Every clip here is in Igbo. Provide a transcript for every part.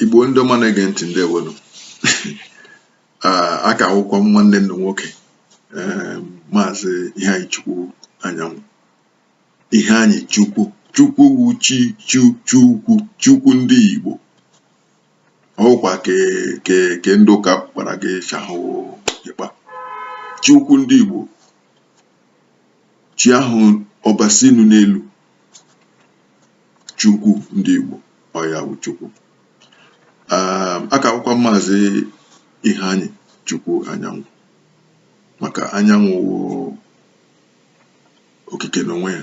Igbo ndị ọma na-ege ntị ndewonu. Aka akwụkwọ m nwanne nna nwoke Maazị Ihanyịchukwu Anyanwụ. Ihanyịchukwu, Chukwu wu Chukwu ndị Igbo. Ọkwa ke ndị ụka kpara gị shahụ ịkpa. Chukwu ndị Igbo. Chi ahụ ọbasinu n'elu. Chukwu ndị Igbo. Ọ ya bụ Chukwu. Aka akwụkwọ Maazị Ihanyịchukwu Anyanwụ, maka anyanwụ wụ okike n'onwe ya.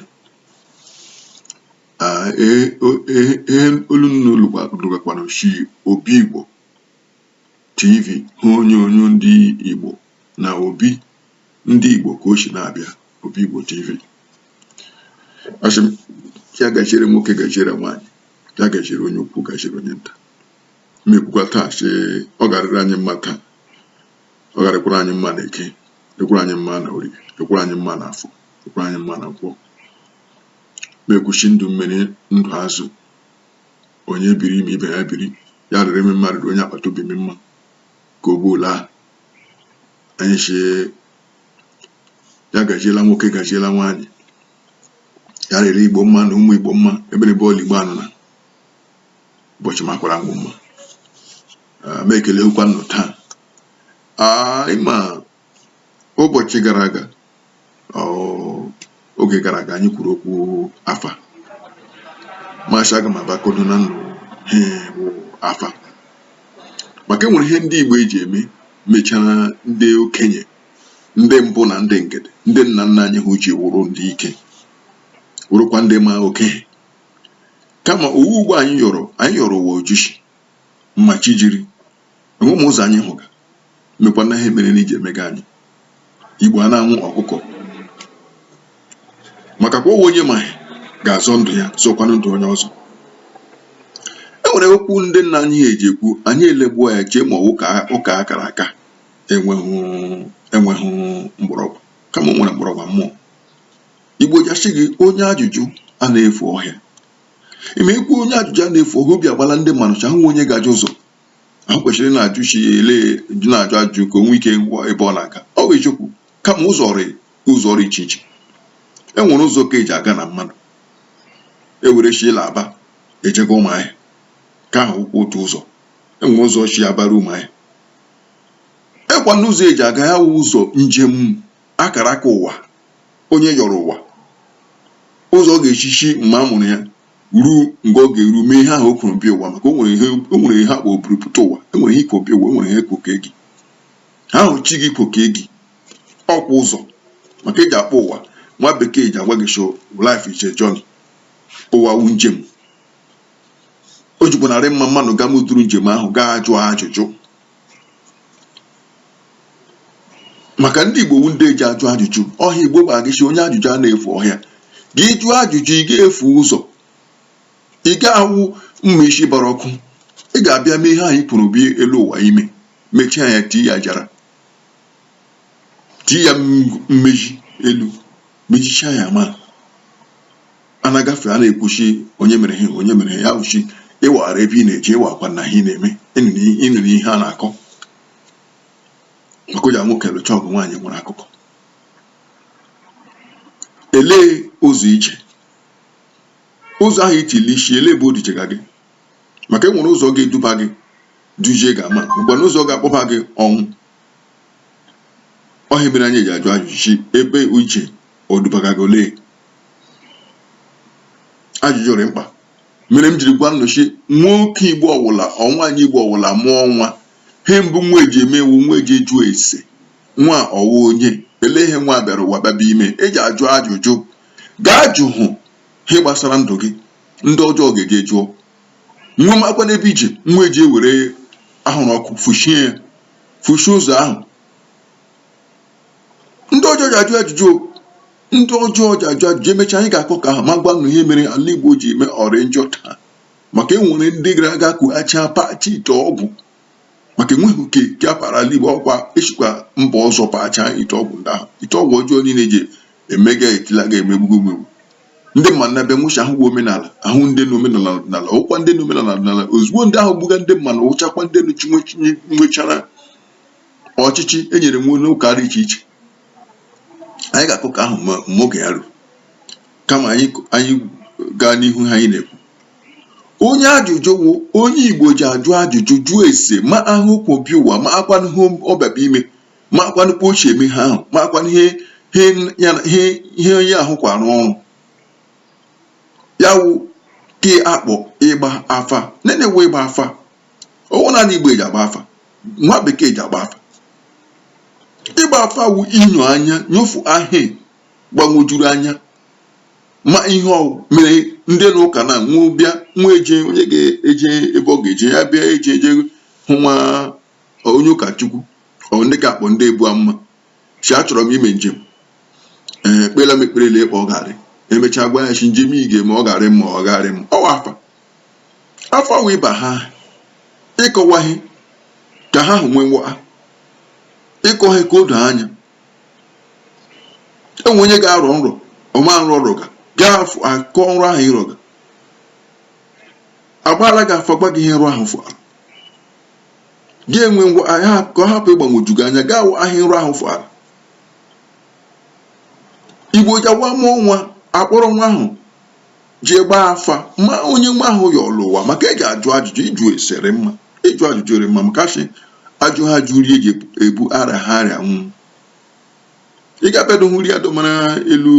Olu lugakwana shi Obi Igbo TV, hụ onyonyo ndị Igbo na Obi ndị Igbo ka o si na-abịa. Obi Igbo TV. Asị m ya gajere nwoke, gajere nwaanyị, ya gajere onye ukwu, gajere onye nta. Mekwukwa taa sị ọ garịrị anyị mma taa, ọ garịkwara anyị mma na Eke, ekwara anyị mma na Orie, ekwara anyị mma na Afọ, ekwara anyị mma na Nkwọ. Mekwuchi ndụ mmiri ndụ azụ, onye biri ime ibe ya biri, ya rịrị ime mmadụ onye agbata obi m mma ka o gbuo laa. Anyị sị ya gajiela nwoke, gajiela nwaanyị, ya rịrị Igbo mma na ụmụ Igbo mma, ebere bọọlụ Igbo anụ na ụbọchị makwara ngwụ mma. Ma ekele ụkwa nnụ taa. Ịma ụbọchị gara aga, oge gara aga anyị kwuru okwu afa. Masha aga m abakodo na ndụ bụ afa, maka enwere ihe ndị Igbo eji eme mechara ndị okenye, ndị mbụ na ndị ngede, ndị nna nna anyị hụ ji wụrụ ndị ike, wụrụkwa ndị ma okenye. Kama owu ugbo anyị yọrọ ụwa ojushi mma chi jiri enwe ụzọ anyị hụga mekwa na ihe mere n'iji emega anyị. Igbo a na-anwụ ọkụkọ maka kwa onye ma ga-azọ ndụ ya, zọkwanụ ndụ onye ọzọ. Enwere okwu ndị nna anyị eji ekwu, anyị elegbuo ya chee ma ụka akara aka enweghị mgbọrọgwụ, kama o nwere mgbọrọgwụ mmụọ. Igbo jasị gị onye ajụjụ a na-efu ọhịa. Ime ikwu onye ajụjụ a na-efu ọhịa, obi agbala ndị mmadụ cha hụ onye gaje ụzọ ahụ kwesịrị na-ajụ chi na-ajụ ajụjụ ka onwe ike ebe ọ na-aga. Ọ bụ eziokwu, kama ụzọ ọrụ iche iche. Enwere ụzọ ka eji aga na mmadụ, ewere chi ịla Aba ejega Ụmụahịa, ka ahụ ụkwụ otu ụzọ. Enwere ụzọ chi Abara Ụmụahịa. Ekwa n'ụzọ eji aga ya wụ ụzọ njem akara aka ụwa, onye yọrọ ụwa ụzọ ọ ga-echichi mgbe a mụrụ ya ruo mgbe ọ ga-eru mee ihe ahụ o kwuru bịa ụwa, maka o nwere ihe akpọ oburupụta ụwa. Enwere ihe ikwobi ụwa, enwere ihe kwoke gị. Ha ahụ chi gị kwoke gị ọkwa ụzọ, maka eji akpọ ụwa. Nwa bekee ji agwa gị show life is a journey. Ụwa wu njem. O jikwanarị mma mmadụ ga mụduru njem ahụ gaa jụọ ajụjụ, maka ndị Igbo wu ndị eji ajụ ajụjụ. Ọhịa Igbo gbara gị si onye ajụjụ a na-efu ọhịa. Gị jụọ ajụjụ, ị ga-efu ụzọ, ị ga-awụ mma isi bara ọkụ. Ị ga-abịa mee ihe anyị pụrụ bi elu ụwa ime, mechaa ya, tii ya jara, tii ya mmeji elu, mejichaa ya ma a na-agafe. A na-ekwuchi onye mere ihe, onye mere ihe, ya wụchi ịwaghara ebe ị na-eje, ịwakwa na ihe ị na-eme, ịnụ n'ihe a na-akọ. Maka o ji nwoke lụcha ọgụ, nwaanyị nwere akụkọ. Elee ụzọ ije, ụzọ ahụ itili isi, elee ebe o dijega gị, maka enwere ụzọ ga-eduba gị dujie gị ama, mgbe na ụzọ ga-akpọba gị ọnwụ. Ọhịa mere anyị ji ajụ ajụjụ ebe uche o dubaga gị olee. Ajụjụ dị mkpa. Mere m jiri gwa nnọchi nwoke Igbo ọwụla, nwaanyị Igbo ọwụla mụọ nwa, he mbụ nwa eji eme ewu, nwa eji eju ese, nwa ọwụ onye. Elee ihe nwa bịara ụwa bịaba ime, eji ajụ ajụjụ. Gaa jụ hụ ihe gbasara ndụ gị, ndị ọjọọ ga-eje jụọ. Nwa m akwa n'ebe ije, nwa eji ewere ahụrụ ọkụ fushie ụzọ ahụ. Ndị ọjọọ ji ajụ ajụjụ, ndị ọjọọ ji ajụ ajụjụ. Emechaa anyị ga-akọ ka ha ma gwa nụ ihe mere ala Igbo ji eme ọrị njọ taa, maka enwere ndị gara aga kwughachi pachi ite ọgwụ, maka enweghị nke ga-apara ala Igbo. Ọkwa echikwa mba ọzọ pacha ite ọgwụ ndị ahụ. Ite ọgwụ ọjọọ niile ji emega etilaga emegbugo. ndị mmadụ na-abịa nwụcha ahụ omenala ahụ ndị n'omenala n'ala ụkwa ndị n'omenala n'ala ozugbo ndị ahụ gbuga ndị mmadụ ụchakwa ndị nwechara ọchịchị enyere nwe n'ụka dị iche iche. Anyị ga-akụ ka ahụ ma oge ya ruru kama anyị gaa n'ihu ha anyị na-ekwu. Onye ajụjụ wụ onye Igbo ji ajụ ajụjụ jụọ ese ma ahụ kwobi ụwa ma akwanụ ọbịaba ime ma akwanụ kpochie eme ha ahụ ma akwanụ ihe onye ahụ kwarụ ọrụ ya wụ ka akpọ ịgba afa na-ewe ịgba afa ọwụ naanị Igbo eji agba afa nwa bekee ji agba afa. Ịgba afa wụ inyo anya nyofu ahịa gbanwojuru anya ma ihe ọ mere ndị n'ụka na nwụ bịa nwa eje onye ga-eje ebe ọ ga-eje ya bịa eje hụ nwa onye ụkọchukwu ọ ndị ga-akpọ ndị ebu mma si achọrọ m ime njem kpela m ekpere lee ọ garị emechaa gwa ya chi njem ige ma ọ garị m ma ọ garị m ọwa afa wee ịba ha ịkọwaghị ka ha hụ nwee ngwa ịkọghị ka o doo anya. Enwe onye ga-arọ nrọ ọma nrọ rọga gaa akọ nrọ ahụ ịrọga agbaala gị afọ gba gị ihe nrọ ahụ fụara gị enwe ngwa ahịa ka ọ hapụ ịgbanwoju gị anya gaa ahịa nrọ ahụ fụara. Igbo jawa mụọ nwa akpọrọ nwa ahụ jee gbaa afa ma onye nwa ahụ ya ọlụ ụwa maka eji ajụ ajụjụ ịjụ esere mma ịjụ ajụjụ ere mma maka shi ajụ ha jụrụ eji ebu ara ha arịa nwụ. Ị ga-abịado hụrụ ya domara elu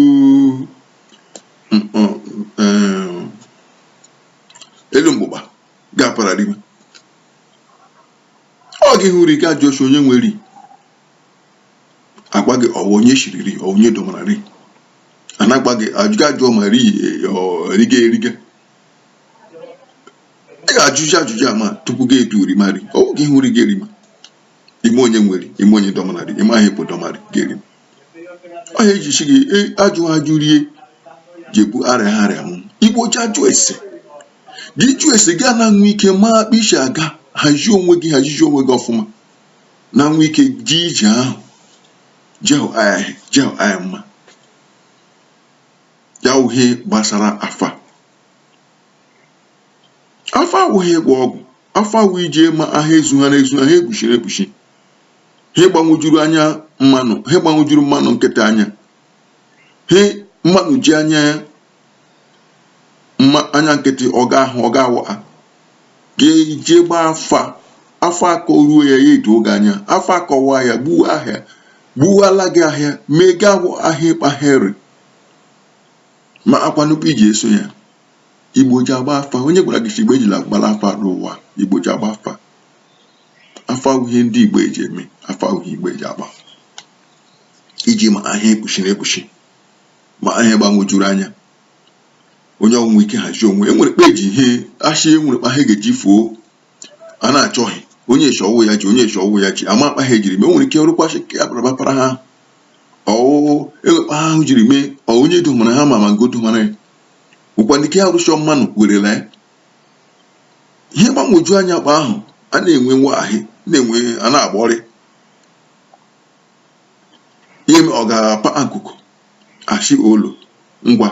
mgbụgba ga-apara rime ọ gị hụrụ ike ajụ ochi onye nwere agwa gị ọwa onye shiriri onye domara ri anagba gị ajụga ajụọ ma riga eriga. Ị ga-ajụji ajụjụ ama tupu gị etu rima ri ọwụ gị hụrụ gị erima ime onye nwere ime onye domara ri ime ahụ bụ domara gị erima. Ọhịa ejichi gị ajụ rie ji ebu arịa ha arịa nwụ. Igbo ji ajụ ese gị jụ ese gị na nwe ike ma akpa isi aga hazie onwe gị ọfụma na nwe ike ji ije ahụ jehụ ahịa mma. Ya uhie gbasara afa awụghị ịgba ọgwụ afa awụ ije ma ahịa ezughara ha egbuchiri egbuchi ha gbanwojuru anya mmanụ ha gbanwojuru mmanụ nkịta anya ha mmanụ ji anya nkịtị ọ ga-awụ ga-eje gbaa afa akọ ruo ya edo oge anya afa akọwa ya gbuwala gị ahịa mee ga awụ ahịa ịkpaghere ma akwanụkwu iji eso ya. Igbo ji agba afa onye gwara gị Igbo ejila gbara afa n'ụwa Igbo ji agba afa ihe ndị Igbo eji eme afa Igbo eji agba iji ma ahịa ekpuchiri ekpuchi ma ahịa gbanwojuru anya onye ọnwụ ike hazie onwe enwere kpe eji ihe achị enwere kpa ha ga-eji fuo a na-achọghị onye echi ọwụ ya ji onye echi ọwụ ya ji ama akpa ha ejiri mee nwere ike rụkwachi ka ya bapara ha enwekpa ha ahụ jiri mee onye domara ha ma ngo domara ya ụkwa ndị ke ya rụchọ mmanụ werela ya ihe gbanwoju anya kpa ahụ a na-enwe nwa ahịa na-enwe a na-agba ọrịa ihe ọ ga-apa akụkụ achị olu ngwa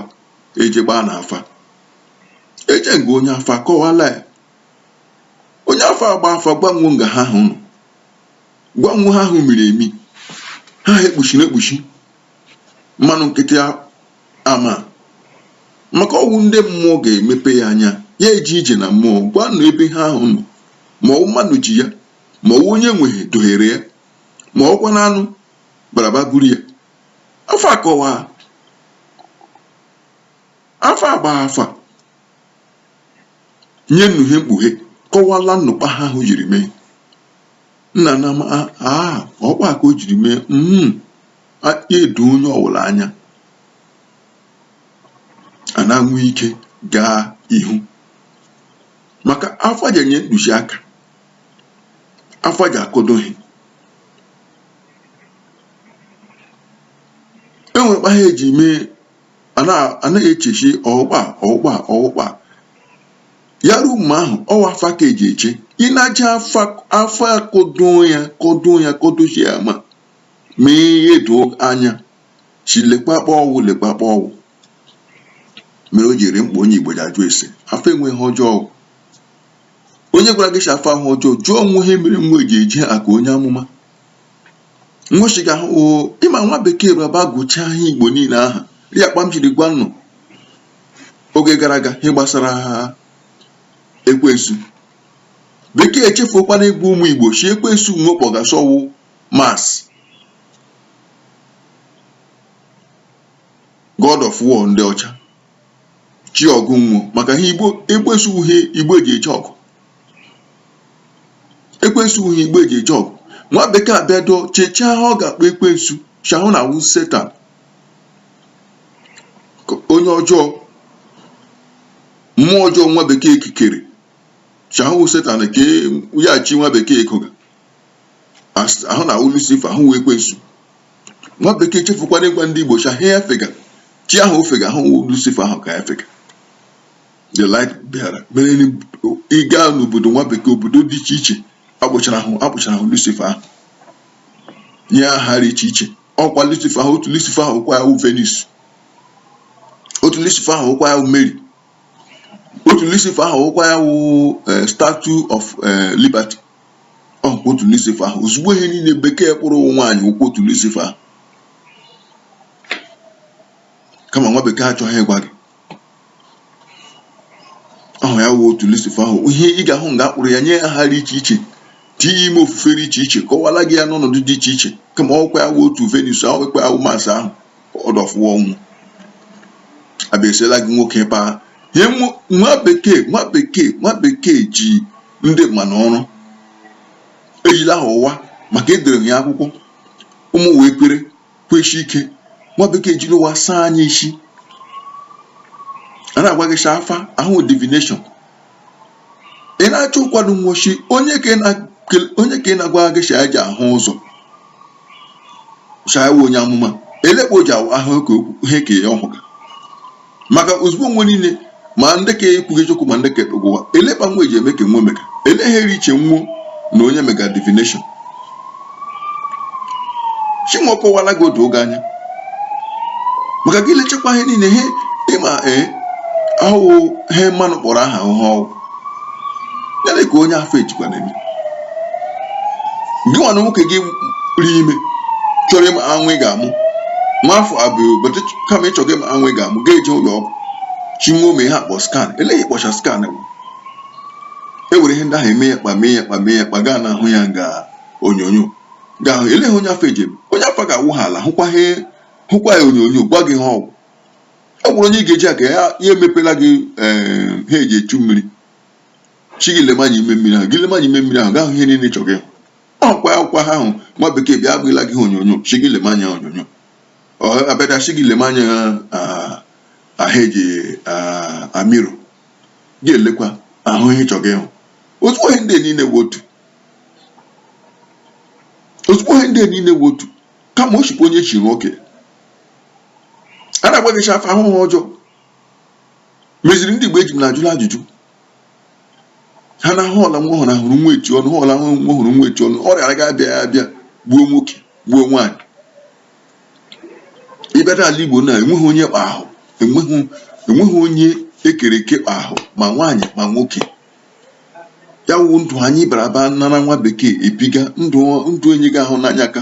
eje gbaa na afa eje nga onye afa kọwala ya onye afa agba afa gbanwo nga ha ahụ nọ gwanwo ha ahụ miri emi ha ekpuchiri ekpuchi mmanụ nkịtị ama maka ọwụ ndị mmụọ ga-emepe ya anya ya eji ije na mmụọ gwanụ ebe ha ahụ nọ ma ọwụ mmadụ ji ya ma ọwụ onye nweghị dohere ya ma ọkwa na anụ baraba buru ya afa akọwa afa agba afa nye nnuhe mkpughe kọwala nnukpa ha ahụ jiri mee nna na ọkpa ka o jiri mee edo onye ọwụla anya a na-anwe ike gaa ihu maka afọ ji enye mkpuchi aka afọ ji akọdoghị enwekpa ha eji mee anaghị echechi ọkpa ya ruo mgbe ahụ ọwa afa ka eji eche ịnaja afa kodochi ya ma mee edo anya chi lekpakpa ọwụ mere o jiri mkpa onye Igbo ji ajụ ese afọ enweghị ọjọọ. Onye gwara gị si afọ ahụ ọjọọ jụọ onwe ihe mere nwa eji eji aka onye amụma. Nwochiga ahụ ịma nwa bekee baba gụchaa ihe Igbo niile aha ya kpam jiri gwa nnụ oge gara aga ihe gbasara ekwensu. Bekee echefuokwana ịgwa ụmụ Igbo si ekwensu nwe kpọgasọwụ Mars, God of War ndị ọcha, chi ọgụ mmụọ, maka ihe Igbo ekwensu uhie Igbo eji eje ọgụ. Ekwensu uhie Igbo eji eje ọgụ. Nwa bekee abịado chechaa ọ ga-akpọ ekwensu shahụ na awụ Setan, onye ọjọọ, mmụọ ọjọọ nwa bekee kikere shahụ Setan ke ya chi nwa bekee koga ahụ na awụ Lucifer ahụ wee ekwensu. Nwa bekee chefukwana ịgwa ndị Igbo shahe ya fega chi ahụ ofega ahụ Lucifer ahụ ka ya fega. The light bịara mere ịga n'obodo nwa bekee, obodo dị iche iche akpụchara ahụ Lucifer ahụ nye aha dị iche iche. Ọkwa Lucifer ahụ, otu Lucifer ahụ kwa ya wụ Venus, otu Lucifer ahụ kwa ya wụ Mary, otu Lucifer ahụ kwa ya wụ Statue of Liberty. Otu Lucifer ahụ ozugbo ihe niile bekee kpụrụ nwaanyị okwu otu Lucifer ahụ. Kama nwa bekee achọghị ịgwa gị ahụ ya wụ otu Lucifer ahụ. Ihe ị ga-ahụ nga akpụrụ ya nye aha dị iche iche, tinye ime ofufe dị iche iche, kọwala gị ya n'ọnọdụ dị iche iche. Kama ọkwa ya wụ otu Venus ahụ, ekwe ya wụ Mars ahụ, ọdọfụwa ọnwụ abịasịla gị nwoke paa. Ihe nwa bekee ji ndị mma n'ọrụ ejila ha ụwa maka edere ya akwụkwọ ụmụ wee kwere kweshi ike. Nwa bekee jiri ụwa saa anya isi. A na-agwa gị shafa ahụ divination. Ị na-achọ ụkwado nwochi onye ka ị na-agwa gị sha eji ahụ ụzọ shawa onye amụma elekpo ji ahụ ihe ka ya ọhụga. Maka ozugbo nwe niile ma ndị ka ekwughị eziokwu ma ndị ka ekpegụwa elekpa nwa eji eme ka nwe mega eleghere iche nwuo na onye mega divination. Chinwe kọwala gị otu oge anya maka gị lechekwa ihe niile ihe ịma ahụ ihe mmanụ kpọrọ aha ọhụụ ya ka onye afọ ejikwa na-eme. Gị nwa na nwoke gị ri ime chọrọ ịma anwụ ị ga-amụ nwafọ abụọ kama ịchọga ịma anwụ ị ga-amụ ga-eje ụlọ ọgwụ chinwe ome ha kpọ skan eleghị kpọcha skan ewere ihe ndị ahụ eme ya kpa gaa na ahụ ya nga onyonyo ga-ahụ eleghị onye afọ ejebe. Onye afọ ga-awụ ha ala hụkwa ya onyonyo gwa gị ha ọgwụ. Ọ gwụrụ onye ị ga-eji aka ya emepela gị ha eji echu mmiri chi gị lemanya ime mmiri ahụ, gị lemanya ime mmiri ahụ ga-ahụ ihe niile chọrọ ịhụ. Ọkwa akwụkwọ ha ahụ nwa bekee bịa agbịla gị onyonyo chi gị lemanya onyonyo abịada chi gị lemanya ahụ eji amiro gị elekwa ahụ ihe chọrọ ịhụ. Ozugbo ihe ndị niile wotu kama o shikwa onye chiri nwoke. A na-agwa gị shafa ahụhụ ọjọọ meziri ndị Igbo eji m na-ajụla ajụjụ ha na ahụ ọla nwa ọhụrụ ahụrụ nwa eti ọnụ, ha ọla nwa ọhụrụ nwa eti ọnụ, ọrịa aga abịa gbuo nwoke gbuo nwaanyị. Ịbịara ala Igbo na enweghị onye kpa ahụ, enweghị onye ekere eke kpa ahụ ma nwaanyị ma nwoke. Ya wụ ndụ anyị bara aba nara nwa bekee ebiga ndụ onye ga ahụ n'anya aka.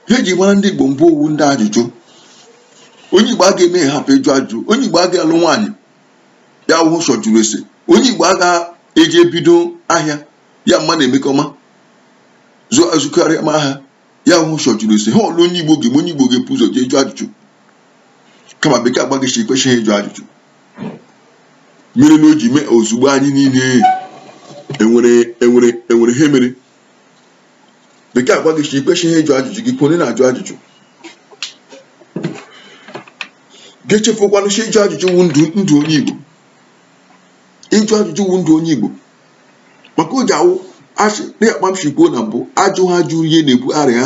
Ha eji mara ndị Igbo mbụ owu ndị ajụjụ. Onye Igbo aga eme hapụ ịjụ ajụjụ. Onye Igbo aga alụ nwaanyị ya wụ ụzọ jụrụ ese. Onye Igbo aga eji ebido ahịa ya mma na-emekọma zụọ azụkarịa ma ahịa ya wụ ụzọ jụrụ ese. Ha ọlụ onye Igbo ga-epu ụzọ jee jụ ajụjụ kama bekee agbaghịchi ekwesịghị ịjụ ajụjụ. Mere na o ji mee ozugbo anyị niile enwere ihe mere bekee agbaghịchi ekwesịghị ịjụ ajụjụ gị ka onye na-ajụ ajụjụ ga-echefukwanụ si ịjụ ajụjụ wụ ndụ onye Igbo. Ịjụ ajụjụ wụ ndụ onye Igbo maka o ji awụ asị na-akpamshikwo na mbụ ajụ ihe na-ebu arịa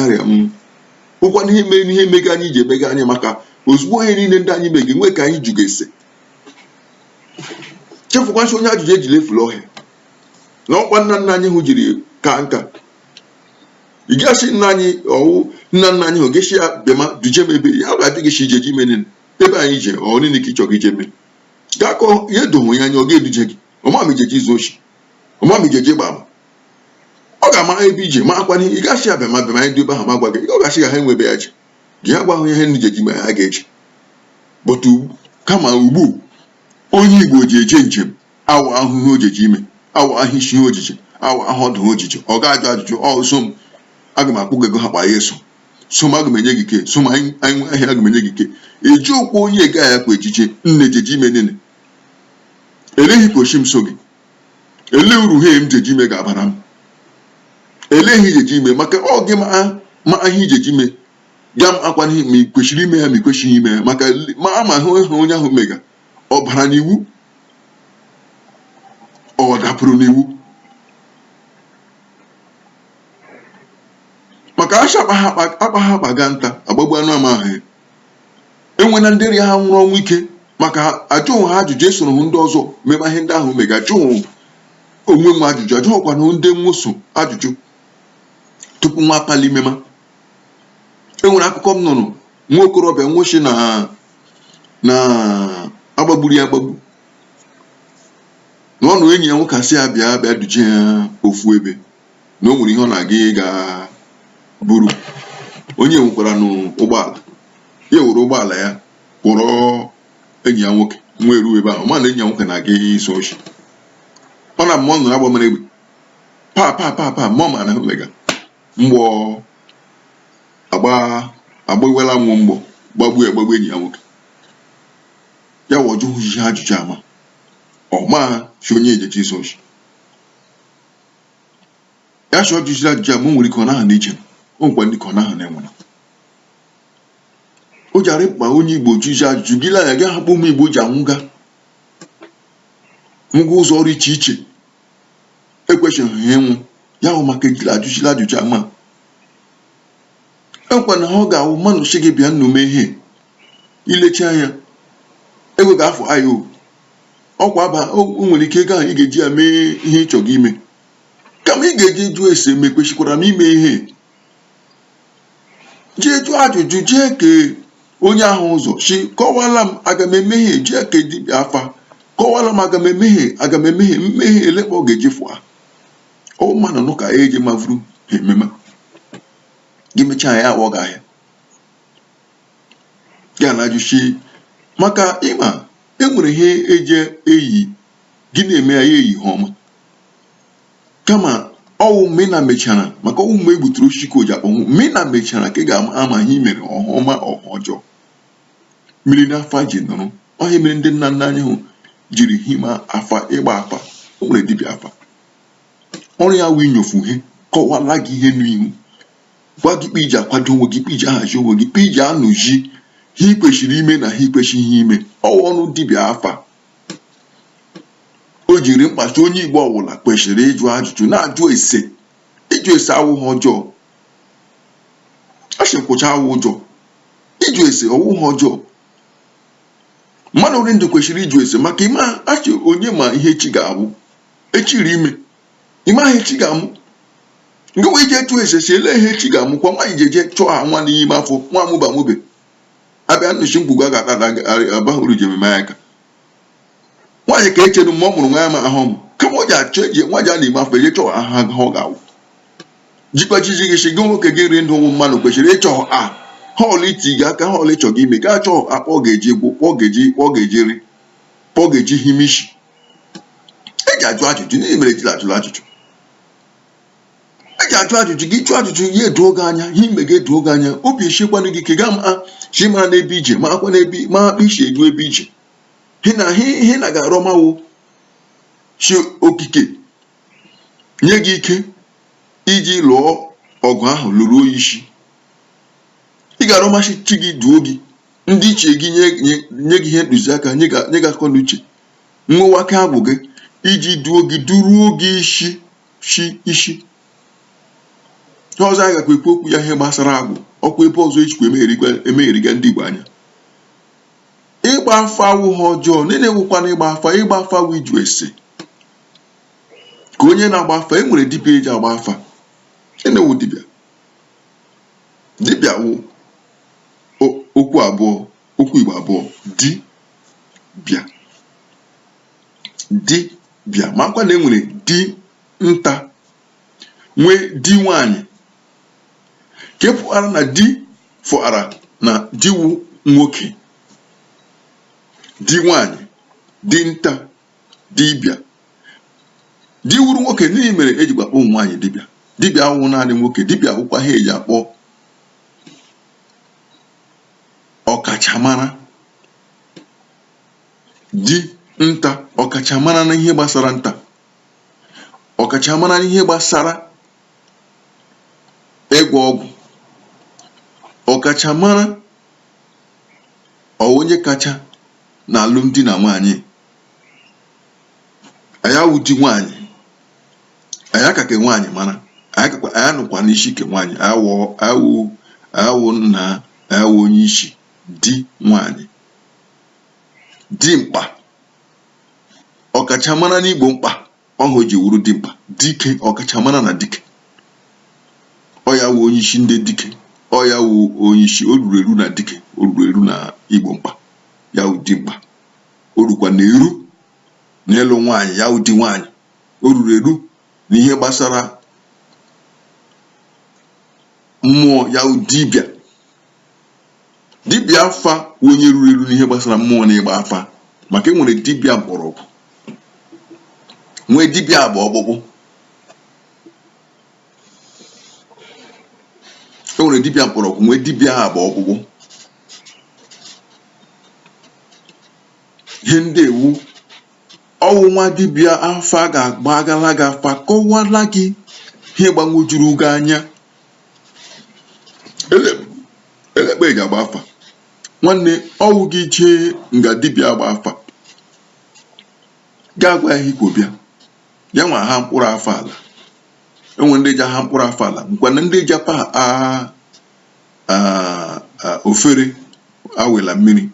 ụkwana ihe mere n'ihe mega anyị ji emega anyị maka ozugbo ihe niile ndị anyị mege nwe ka anyị jụga ese. Chefukwansi onye ajụjụ ejila efula ọhịa na ọkwa nna anyị hụ jiri ka nka ị gasị nna anyị hụ gesi ya bịama duje m ebe ya ga-adị gị shi ijeji menene ebe anyị je ọ niile ka ịchọ gị ije mee gaa kọọ ihe dowe ya anya ọ ga-eduje gị ọmamijeje izu ochi ọmamijeje gba ama ọ ga-ama ebe ije ma akwa n'ihe ị gachi abịa ma bịa ma anyị dị ebe ahụ ma gwa gị ọ gachi ga ha enwebe ya ji gị ya gwa ahụ ihe ndị jeji ma ha ga-eji bụtụ kama ugbu onye Igbo ji eje njem awa ahụhụ ojeji ime awa ahụ isi ihe ojiji awa ahụ ọdụ ojiji ọ ga-ajụ ajụjụ ọ so m aga m akwụ gị ego ha kpa ya eso so m aga m enye gị ike so m anyị nwe ahịa aga m enye gị ike eji okwu onye ga ya kwa echiche nne jeji ime nene eleghị ka oshi m so gị ele uru he m jeji ime ga-abara m eleghị ijeji ime maka ọ gị ma ahịa ijeji ime ga m akwa n'ihe ma ị kwesịrị ime ya ma ị kwesịghị ime ya maka ma ama ahụ onye ahụ mega ọ bara n'iwu ọ dapụrụ n'iwu maka asha akpa ha akpaga nta agbagbu anụ ama ahụ enwena ndị nri ha nwụrụ ọnwụ ike maka ajụghị ha ajụjụ esoro hụ ndị ọzọ mema ihe ndị ahụ mega ajụghị onwe m ajụjụ ajụghịkwana ndị nwụso ajụjụ tupu nwa akpali mema enwere akụkọ m nụrụ nwa okorobịa nwochi na agbagburu ya agbagbu na ọnụ enyi ya nwoke asị ya bịa duje ya ofu ebe na o nwere ihe ọ na-aga ịga buru onye nwekwara n'ụgbọala ya were ụgbọala ya kpọrọ enyi ya nwoke nwa eru ebe ahụ ma na enyi ya nwoke na-aga iso ochi ọ na mmụọ nụrụ agba mere egbe pa mmụọ ma na ahụ mega mgbọ agbawela nwụ mgbọ gbagbu enyi ya nwoke ya wọjụ ihe ajụjụ ama ọma si onye ejechi iso ochi ya chọọ jụjiri ajụjụ ama o nwere ike ọ naha n'iche o nkwa ndị ka ọ naha na-enwere o ji arịkpa onye Igbo jụji ajụjụ gị la ya gị hapụ ụmụ Igbo ji anwụga ngwa ụzọ ọrụ iche iche ekwesịghị ha ịnwụ ya hụ maka ejiri ajụjụ ama ekwa na ọ ga-awụ mmanụ chi gị bịa nnume ihe ilechi anya ego ga-afọ ayo ọkwa aba o nwere ike ego ahụ ị ga-eji ya mee ihe ịchọ gị ime kama ị ga-eji jụọ ese ma ekwechikwara m ime ihe jee jụọ ajụjụ jee ke onye ahụ ụzọ chi kọwala m aga m emehie jee ke dibịa afa kọwala m aga m emehie mmehie elekpa ọ ga-eji fụa ọ mmanụ nụ ka eji mavuru emema gị mechaa ya awọ gị ahịa ya na ajụchi maka ịma enwere ihe eje eyi gị na-eme ya eyi ha ọma kama ọwụ mgbe na mechara maka ọwụ mgbe egbuturu osisi ka oji akpọnwụ mgbe na mechara ka ị ga-ama ihe i mere ọma ọjọọ mmiri n'afa ji nọrọ ọhịa mere ndị nna nna anyị hụ jiri hima afa ịgba afa o nwere dibịa afa ọrụ ya wụ inyofu ihe kọwala gị ihe n'ihu gwa gị kpa iji akwado onwe gị kpa iji ahazi onwe gị kpa iji anụji ihe kwesịrị ime na ihe kwesịghị ime ọwa ọnụ dibịa afa o jiri mkpachi onye Igbo ọbụla kwesịrị ịjụ ajụjụ na-ajụ ese ịjụ ese awụghị ọjọọ achịkwụcha awụ ụjọ ịjụ ese ọwụghị ọjọọ mmadụ ole ndụ kwesịrị ịjụ ese maka ịma achị onye ma ihe echi ga-abụ echiri ime ịma ihe echi ga-amụ nke wee jee jụọ ese si ele ihe echi ga-amụ kwa nwaanyị jeje chọọ ha nwa n'ime afọ nwa amụba mụbe abịa nnụchi mkpugwu a ga-akpata abahụrụ ji ememe ya ka nwaanyị ka echere mgbe ọ mụrụ nwa ya ma ahụ m kama ọ ji achọ eji nwa ji a na-ime afọ eje chọọ aha ọ ga-awụ jikwachizi gị si gị nwoke gị nri ndụ ụmụ mmadụ kwesịrị ịchọ họọlụ iti gị aka họọlụ ịchọ gị ime gaa chọọ akpa ọ ga-eji egwu ọ ga-eji ri ọ ga-eji hime isi eji ajụ ajụjụ n'ihi mere ejiri ajụrụ ajụjụ eji ajụ ajụjụ gị jụọ ajụjụ ya edogo gị anya ihe ime gị edogo gị anya obi eshekwana gị ike gaa ma chi mara n'ebe ije ma akwa n'ebe ma akpa isi edu ebe ije ihe na ga-arọmawo chi okike nye gị ike iji lụọ ọgụ ahụ lụrụ oyi isi ị ga-arọmachi chi gị duo gị ndị iche gị nye gị ihe ntụziaka nye gị akọ n'uche nwewaka agwụ gị iji duo gị duruo gị isi ihe ọzọ a gakwa ekwu okwu ya ihe gbasara agwụ ọkwa ebe ọzọ ejikwa emegheriga ndị Igbo anya ịgba afa awụghị ọjọọ na-enwekwana ịgba afa wụ iju ese ka onye na-agba afa e nwere dibịa eji agba afa enewu dibịa wụ okwu abụọ okwu Igbo abụọ dibịa dibịa makwa na enwere di nta nwee di nwanyị nke pụtara na di fọara na diwu nwoke di nwanyị di nta dibịa di wuru nwoke n'ihi mere eji gbakpọ ụmụ nwaanyị dibịa dibịa awụ naanị nwoke dibịa awụkwa ha eji akpọ ọkachamara di nta ọkachamara n'ihe gbasara nta ọkachamara n'ihe gbasara ịgwọ ọgwụ ọkachamara onye kacha na alụmdi na nwanyị ayawụ di nwanyị ayakake nwanyị mara ayanụkwa n'isi ke nwanyị ayawụ nna ayawụ onye isi di nwanyị dimkpa ọkachamara n'igbo mkpa ọhụ ji wuru dimkpa dike ọkachamara na dike ọya wụ onye isi ndị dike ọya wụ onye isi o ruru eru na dike o ruru eru na igbo mkpa ya wụ dimkpa o rukwa na eru n'elu nwaanyị ya wụ di nwaanyị o ruru eru n'ihe gbasara mmụọ ya wụ dibịa dibịa afa onye ruru eru n'ihe gbasara mmụọ na ịgba afa maka enwere dibịa mgbọrọgwụ nwee dibịa agba ọkpụkpụ enwere dibịa mgbọrọgwụ nwee dibịa agba ọkpụkpụ ihe ndị ewu ọwụ nwa dibịa afa ga-agbagala gị afa kọwala gị ihe gbanwojuru gị anya elekpe ji agba afa nwanne ọwụ gị jee nga dibịa agba afa ga-agwa ya ikwo bịa ya nwa ha mkpụrụ afa ala enwe ndị ji ha mkpụrụ afa ala nkwana ndị ji apa ofere awela mmiri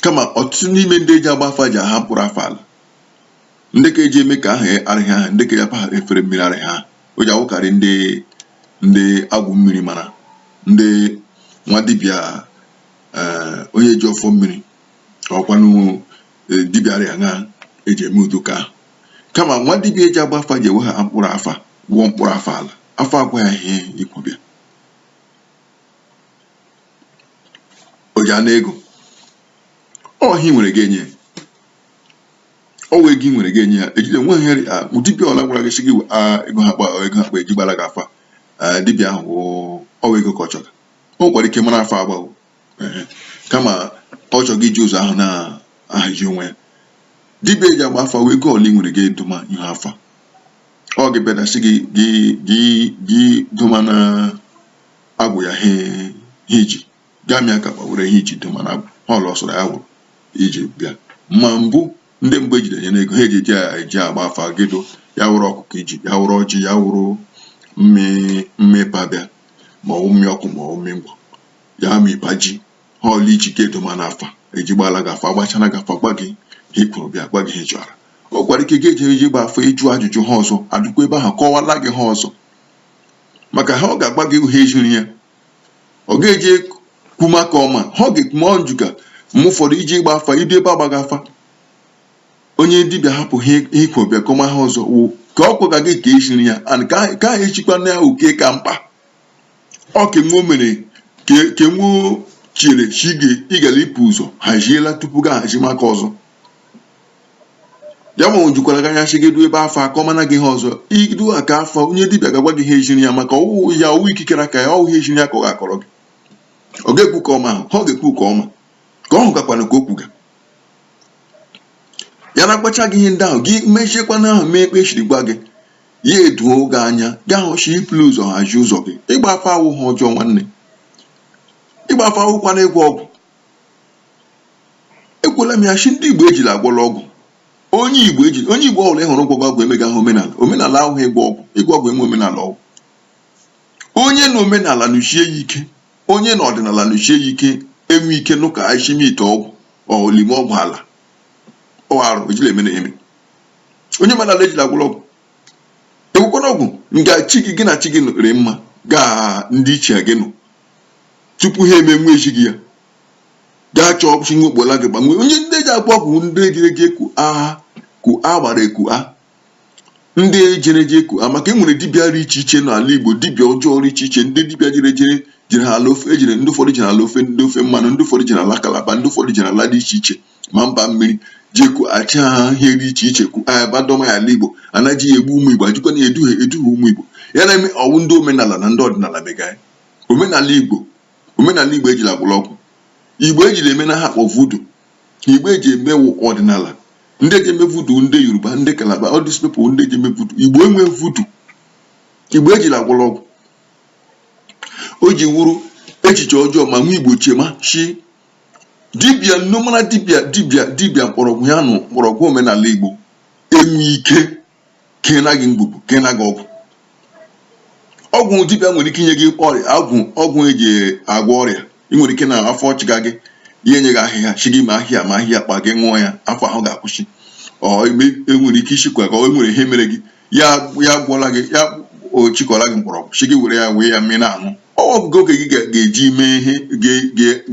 kama ọtụtụ n'ime ndị ji agba afa ji ha mkpụrụ afa ala ndị ka eji eme ka ahụ arịghị ha ndị ka ya pa efere mmiri arịghị ha o ji awụkarị ndị agwụ mmiri mara ndị nwa dibịa onye ji ọfọ mmiri ọkwanụ dibịa arịa ha eji eme udo ka kama nwa dibịa eji agba afa ji ewe ha mkpụrụ afa gwụọ mkpụrụ afa ala afọ agwa ya ihe ikwubịa o ji ana ego ọhi nwere gị enye ọwa ego nwere gị enye ya ejide nwe heri dibịa ọla gwara gị sị gị ego ha kpa eji gbara gị afa dibịa ahụ ọwa ego ka ọ chọrọ o nwekwara ike mara afa agbawo kama ọ chọrọ iji ụzọ ahụ na-ahazi onwe ya dibịa eji agba afa wee ego ole nwere gị duma ihe afa ọ gị bịa sị gị duma na agwụ ya ha iji gamịa ka were ihe iji duma na agwụ ọla ọsọrọ ya wụrụ iji bịa ma mbụ ndị mgbe ejide nye n'ego ha eji agba afa gedo ya wụrụ ọkụkọ iji ya wụrụ ọjị ya wụrụ mmepe abịa ma ọ mmiri ọkụ ma ọ mmiri mgbọ ya ma ịba ji ha ọla iji gedoma n'afa eji gbala gị afa gbachara gị afa gba gị hipụrụ bịa gba gị hejụara ọ gwara ike ga-eje eji gba afa ịjụ ajụjụ ha ọzọ ajụkwa ebe ahụ kọwala gị ha ọzọ maka ha ọ ga-agba gị ha ejiri ya ọ ga-eje kwu maka ọma ha ọ ga-ekwuma ọnjụga mgbe ụfọdụ iji gba afa idu ebe agbaghị afa onye dibịa hapụ ha ikwo bịa kọma ha ọzọ wụ ka ọ kwaga gị ka eshiri ya and ka ha echikwa na oke ka mkpa ọ ka nwe mere ka nwe chere chi gị ịgala ịpụ ụzọ haziela tupu ga ahazi maka ọzọ ya ma ojukwara gị anya chigedu ebe afọ akọmana gị ha ọzọ idu aka afọ onye dibịa ga-agwa gị ha ejiri ya maka ọwụwụ ya ọwụ ikikere aka ya ọwụ ha ejiri ya ka ọ ga-akọrọ gị ọ ga-ekwu ka ọma ahụ ha ọ ga-ekwu ka ọma ka ọ hụgakwana ka okwu ga ya na akpacha gị ihe ndị ahụ gị mechiekwana ahụ mee ekpe echiri gwa gị ya eduo gị anya gaa hụchi ịpụrụ ụzọ hazie ụzọ gị ịgba afọ awụ ha ọjọọ nwanne ịgba afọ awụkwana ịgwọ ọgwụ ekwela m ya chi ndị Igbo ejiri agwọla ọgwụ onye Igbo ọbụla ịhụrụ gwọgwọ ọgwụ emega ha omenala ahụhụ ịgwọ ọgwụ eme omenala ọgwụ onye na omenala nụchie ya ike onye na ọdịnala nụchie ya ike enwe ike n'ụka achimite ọgwụ olime ọgwụ ala ọwarụ ejila eme na-eme onye omenala ejiri agwọla ọgwụ ekwukwana ọgwụ nga chi gị na chi gị nụrị mma gaa ndị ichie gị nụ tupu ha eme nwa echi gị ya gaa chọọ chi nwe okpola gị gbanwe onye ndị ji akpọ ọgwụ ndị jere je ku agha ku a gbara eku a ndị jere je ku a maka e nwere dibịa dị iche iche n'ala Igbo dibịa ọjọọ dị iche iche ndị dibịa jere ha ala ofe ejire ndị ụfọdụ jere ala ofe ndị ofe mmanụ ndị ụfọdụ jere ala Kalaba ndị ụfọdụ jere ala dị iche iche ma mba mmiri jeku achị ha ihe dị iche iche ku abadọma ya ala Igbo anaghị egbu ụmụ Igbo ajụkwa na eduhie ụmụ Igbo ya na-eme ọwụ ndị omenala na ndị ọdịnala mega omenala Igbo ejiri agwụlọgwụ Igbo ejiri eme na ha kpọ vudu Igbo eji emewu ọdịnala ndị eji eme vudu ndị Yoruba ndị Kalaba all these people ndị eji eme vudu Igbo enwe vudu Igbo ejiri agwụlọgwụ o ji wuru echiche ọjọọ ma nwa Igbo chema shi dibịa nnọmara dibịa mkpọrọgwụ ya nụ mkpọrọgwụ omenala Igbo enwe ike kena gị mgbugbu kena gị ọgwụ dibịa nwere ike inye gị ọrịa ọgwụ eji agwọ ọrịa ị nwere ike na afọ ọchịga gị ihe nye gị ahịhịa chi gị ma ahịhịa kpa gị ṅụọ ya afọ ahụ ga-akwụsị enwere ike ishikwa ka o nwere ihe mere gị ya gwọla gị ya ochikọla gị mkpọrọgwụ chi gị were ya wee ya mmiri aṅụ ọgwụgwọ oge gị ga-eji mee ihe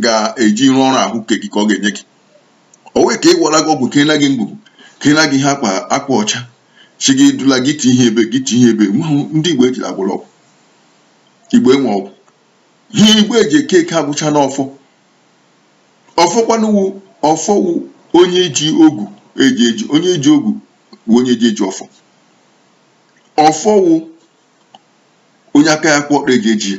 ga-eji rụọ ọrụ ahụ ke gị ka ọ ga-enye gị o wee ka ị gwọla gị ọgwụ kena gị mgbugbu kena gị ihe akwa ọcha chi gị dula gị ti ihe ebe ndị Igbo ejiri agwụla ọgwụ Igbo enwe ọgwụ ihe Igbo eji eke agwụcha n'ọfọ ọfọkwanụwu ọfọwu onye ji ogwu onye ji ogwu onye ji eji ọfọwu onye aka ya kpọrọ eji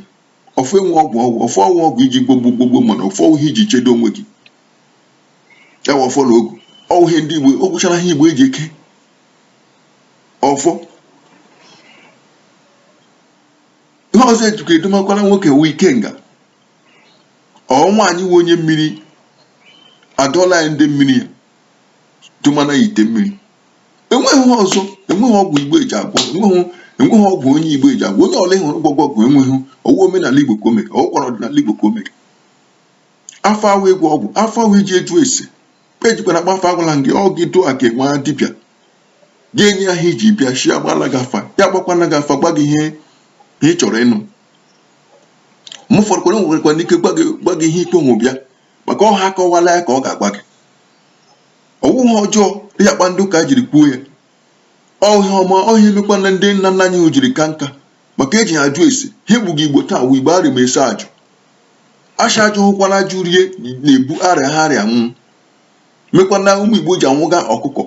ọfọ enwe ọgwụ iji gbogbo mana ọfọwu ihe iji chedo onwe gị ya wa ọfọ na ogwu ọwụ ihe ndị Igbo ogwụchara ihe Igbo eji eke ọfọ ihe ọzọ ejikwa edomakwara nwoke wụ ikenga nwaanyị wụ onye mmiri adọla ya ndị mmiri ya domana ite mmiri enweghị ọzọ enweghị ọgwụ Igbo eji agwọ enweghị ọgwụ onye Igbo eji agwọ onye ọla ịhụrụ gwọgwọ ọgwụ enweghị ọwụ omenala Igbo ka o mere ọgwụkwara ọdịnala Igbo ka o mere afọ awụ ịgwọ ọgwụ afọ awụ iji eju ese ejikwana akpa afọ agwụla gị ọ gị dụ aka nwa dibịa gị enye ya ihe iji bịa shi agbala gị afa ya agbakwana gị afa gwa gị ihe ị chọrọ ịnụ mụfọdụkwara nwerekwa n'ike gwa gị ihe ikpe onwe bịa maka ọha akọwala ya ka ọ ga-agwa gị ọwụwa ọjọọ ya kpa ndị ụka jiri kwuo ya ọhịa ọma ọhịa emekwana ndị nna nna anyị jiri ka nka maka eji ha ajụ ese ha egbughị Igbo taa wụ Igbo arịa ma ese ajụ asha ajụ hụkwara ajụ rie na-ebu arịa nwụ mekwana ụmụ Igbo ji anwụga ọkụkọ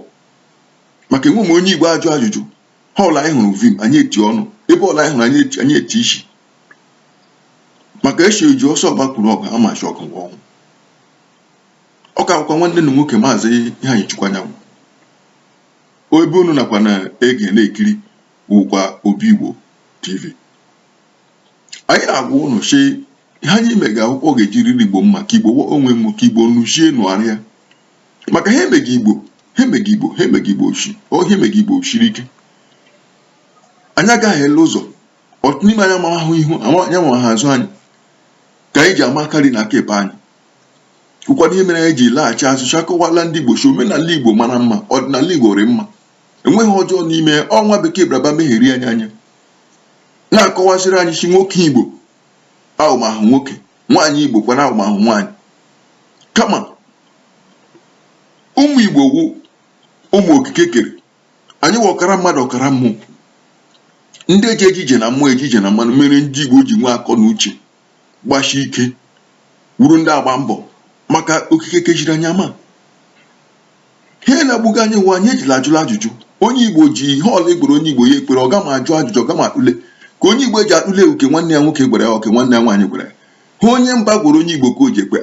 maka enwe m onye Igbo ajụ ajụjụ ha ọla anyị hụrụ vim anyị eti ọnụ ebe ọla anyị hụrụ anyị eti isi maka echi eji ọsọ ọgbakwuru ọgụ amachi ọgụ ọnwụ ọka akwụkwọ nwanne na nwoke maazị ihe anyị chukwa anyanwụ ebe unu nakwa na-ege na-ekiri wụkwa Obi Igbo TV anyị na-agwa ụnụ chi ihe anyị mega akwụkwọ ga-eji riri Igbo mma ka Igbo onwe m ka Igbo nụchie nụgharịa maka ha emeghị Igbo shiri ike anyị agaghị ele ụzọ ọtụtụ n'ime anyị amahụ ihu anya ma ha azụ anyị ka anyị ji amakarị na aka ebe anyị ụkwado ihe mere anyị ji laghachi azụ chakọwala ndị Igbo chi omenala Igbo mara mma ọdịnala Igbo rị mma enweghị ọjọọ n'ime ọnwa bekee braba megheri anyị anya na-akọwasịrị anyị chi nwoke Igbo ahụmahụ nwoke nwaanyị Igbo kwana ahụmahụ nwaanyị kama ụmụ Igbo wụ ụmụ okike kere anyị wụ ọkara mmadụ ọkara mmụọ ndị eji ejije na mmụọ ejije na mmanụ mere ndị Igbo ji nwee akọ na uche gbashi ike wuru ndị agba mbọ maka okike kejiri anya ma ihe na-agbuga anyị wụ anyị ejila ajụla ajụjụ onye Igbo ji ihe ọla egboro onye Igbo ya ekpere ọ gama ajụ ajụjụ ọ gama akpụle ka onye Igbo eji akpụle uke nwanne ya nwoke gwara ya oke nwanne ya nwaanyị gwara ya ha onye mba gwara onye Igbo ka o ji ekpe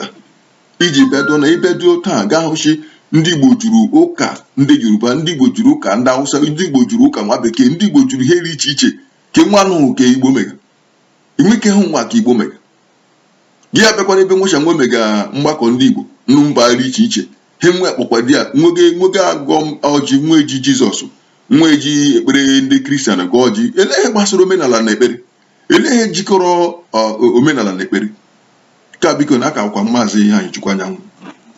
iji bedo na ibedo taa gaa hụchi ndị Igbo juru ụka ndị Yoruba ndị Igbo juru ụka ndị Hausa ndị Igbo juru ụka nwa bekee ndị Igbo juru ihe dị iche iche ke nwa anụhụ ka Igbo mega enwe ike hụ nwa ka Igbo mega gị ya bịakwara ebe nwecha nwe mega mgbakọ ndị Igbo nnu mba dị iche iche he nwe akpọkwa di ya nwoge agọ ọjị nwa eji Jizọs nwa eji ekpere ndị Kristian ga ọjị eleghị gbasara omenala na ekpere eleghị jikọrọ omenala na ekpere ka biko na aka akwa maazị ihe anyị chukwa anyanwụ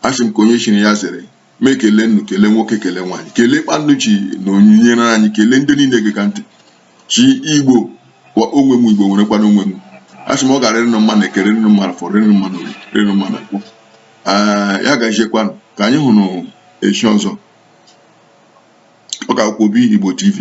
asị m ka onye chiri ya zere mee kelee nnu kelee nwoke kelee nwaanyị kelee kpanụchi na onyinye na anyị kelee ndị niile gị ka ntị chi Igbo kwa onwe m Igbo nwerekwana onwe m asị m ọ gara ịrịnụ mma na ekere ịrịnụ mma na fọrọ ịrịnụ mma na ori ịrịnụ mma na kwụ ya gajiekwanụ ka anyị hụrụ echi ọzọ. Ọ ga-akwụ Obi Igbo TV.